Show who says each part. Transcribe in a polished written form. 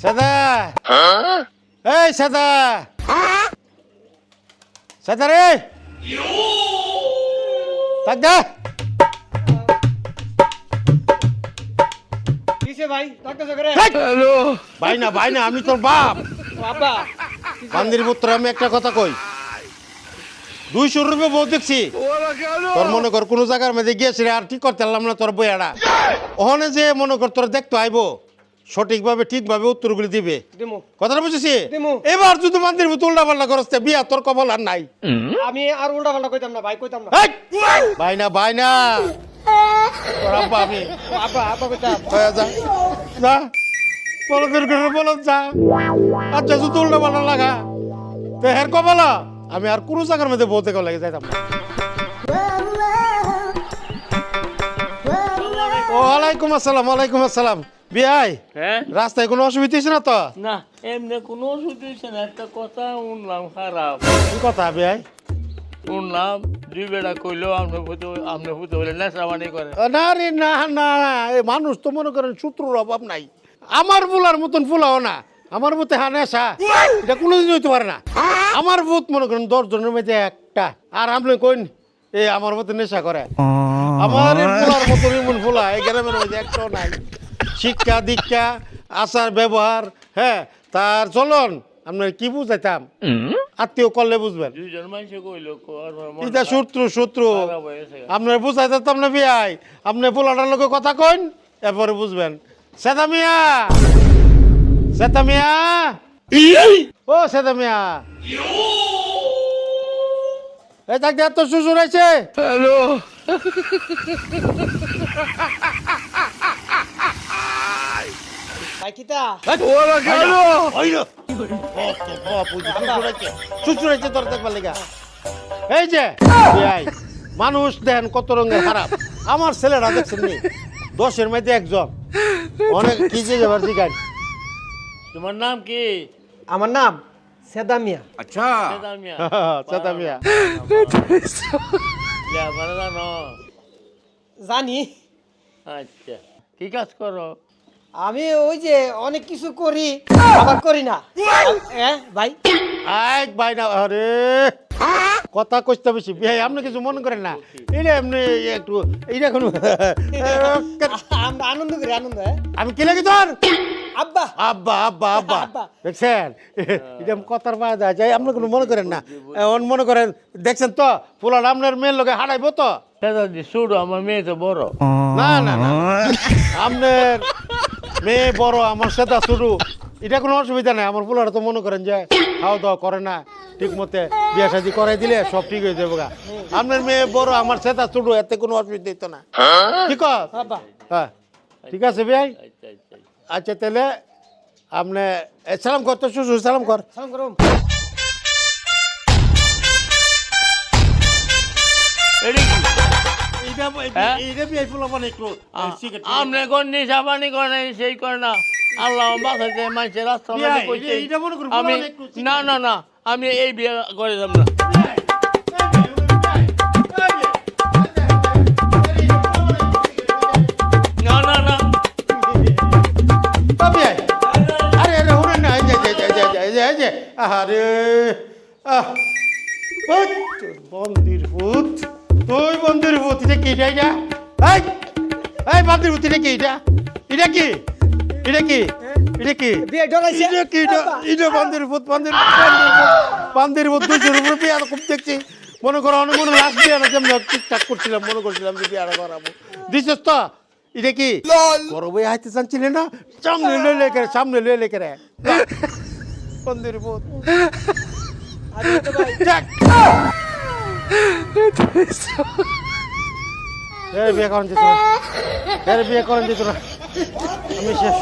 Speaker 1: সাদা এই সাদা সাদা রে তাজা
Speaker 2: কিসে ভাই ডাক্তার করে
Speaker 1: হ্যালো ভাই না আমি তোর বাপ
Speaker 2: বাবা
Speaker 1: বান্দির পুত্র আমি একটা কথা কই 200 রুপয়ে বউ দেখছি তোর মনে কর কোন জায়গার মধ্যে গিয়েছি আর ঠিক করতে পারলাম না তোর বইয়াটা ওখানে যে মনে কর তোর দেখতে আইবো সঠিকভাবে ঠিকভাবে উত্তরগুলি দিবে
Speaker 2: দিমু
Speaker 1: কথাটা বুঝেছি
Speaker 2: দিমু।
Speaker 1: এবার যদি বান্দির পুত্র উল্টা পাল্টা করস বিয়া তোর কপাল আর নাই
Speaker 2: আমি আর উল্টা পাল্টা কইতাম না ভাই কইতাম না
Speaker 1: এই! ভাই না তোর আব্বা আমি
Speaker 2: আব্বা কইতাম
Speaker 1: হয়ে যা যা বলদের ঘরে বলদ যা আচ্ছা যদি উল্টা পাল্টা লাগা তো হের কপাল আমি আর কোনো জায়গার মধ্যে বলতে গেলে লাগে যাইতাম না। ওয়ালাইকুম আসসালাম বিয়াই
Speaker 3: হ্যাঁ
Speaker 1: রাস্তায় কোনো অসুবিধা হয়েছে না তো
Speaker 3: না এমনি কোনো অসুবিধা হচ্ছে না একটা কথা শুনলাম খারাপ
Speaker 1: কি কথা বিয়াই
Speaker 3: শুনলাম দুই বেড়া কইলেও আপনি ফুটে বলে নেশাবানি করে
Speaker 1: না রে না এই মানুষ তো মনে করেন সূত্রর অভাব নাই আমার ফুলার মতন ফুলাও না আমার মতে হা নেশা এটা কোনোদিন হইতে পারে না আমার ভূত মনে করেন 10 জনের মধ্যে একটা আর আপনি কইন এই আমার মতো নেশা করে আমার এই ফুলার মতন এমন ফুলা এই গ্রামের মধ্যে একটাও নাই শিক্ষা দীক্ষা আচার ব্যবহার হ্যাঁ তার চলন আপনার কি বুঝাইতাম আত্মীয় করলে বুঝবেন
Speaker 3: দুইজন মানুষে কইলো
Speaker 1: এটা শত্রু
Speaker 3: খারাপ হয়েছে
Speaker 1: আপনার বুঝাই দিতাম না বিয়াই আপনি পোলাটার লোকে কথা কইন এরপরে বুঝবেন সেতা মিয়া ও সেতা মিয়া এই দেখ দেখ তোর শ্বশুর আছে
Speaker 3: হ্যালো
Speaker 2: ভাই কিতা
Speaker 3: ওরা গেল
Speaker 1: শ্বশুর আছে তোর দেখবার লেগা এই যে বিয়াই মানুষ দেখেন কত রঙের খারাপ আমার ছেলেরা দেখছেন নি 10-এর মধ্যে একজন অনেক কি যে যাবার জিগান
Speaker 3: তোমার নাম কি
Speaker 2: আমার নাম সেদা মিয়া
Speaker 1: সেতা মিয়া
Speaker 3: ভালো জানো
Speaker 2: জানি
Speaker 3: আচ্ছা কি কাজ করো
Speaker 2: আমি ওই যে অনেক কিছু করি আবার করি না হ্যাঁ ভাই
Speaker 1: ভাই না আরে কথা কইতে বেশি ভাই আপনি কিছু মনে করেন না এটা এমনি একটু এইটা কোনো
Speaker 2: আমরা আনন্দ করি আনন্দ হ্যাঁ
Speaker 1: আমি কি লাগি তোর
Speaker 2: আব্বা
Speaker 1: আব্বা
Speaker 2: আব্বা।
Speaker 1: দেখছেন এটা কথার পাওয়া যায় যাই আপনি কোনো মনে করেন না মনে করেন দেখছেন তো ফুলার আপনার মেয়ের লোকে হারাইবো তো
Speaker 3: সেটা শুরু আমার মেয়ে তো বড়
Speaker 1: না আপনার মেয়ে বড় আমার সেটা শুরু এটা কোনো অসুবিধা নেই আমার ফুলারা তো মনে করেন যে খাওয়া দাওয়া করে না ঠিক মতে বিয়ে শাদি করাই দিলে সব ঠিক হয়ে যাবে গা আপনার মেয়ে বড় আমার সেটা শুরু এতে কোনো অসুবিধা হইতো না ঠিক
Speaker 2: আব্বা
Speaker 1: হ্যাঁ ঠিক আছে ভাই
Speaker 3: আচ্ছা আচ্ছা
Speaker 1: আচ্ছা তাহলে আপনি সালাম কর তো শ্বশুর সালাম কর
Speaker 2: সালাম করুম
Speaker 3: এডি কি
Speaker 1: এইটা বিয়ে ফুলা মানে একটু
Speaker 3: আপনি কোন নিশাবানি করে সেই করে না আল্লাহ বাঁচাইতে মানুষের রাস্তা
Speaker 1: বিয়াই,
Speaker 3: কইছে
Speaker 1: এইটা মনে করুন,
Speaker 3: আমি
Speaker 1: বলো একটু
Speaker 3: না আমি এই বিয়ে করে যাব না না
Speaker 1: আরে হুরেন না এই যে আরে বন্দির ভূত তুই বন্দির ভূত এটা কি এটা এই বন্দির ভূত এটা কি এটা কি
Speaker 2: বিয়ে ডরাইছে
Speaker 1: এটা বন্দির ভূত বন্দির ভূত 200 রুপয়ে বিয়ে খুব দেখছি মনে করো অনেক মনে লাস্ট বিয়ে না যেমন ঠিকঠাক করছিলাম মনে করছিলাম যে বিয়ে করাবো দিছিস তো এটা কি বড় বই হাইতে চাচ্ছিলে না সামনে লয়ে লেখে রে বন্দির ভূত
Speaker 2: আরে তো ভাই
Speaker 1: বিয়ে করেন যেত না আমি শেষ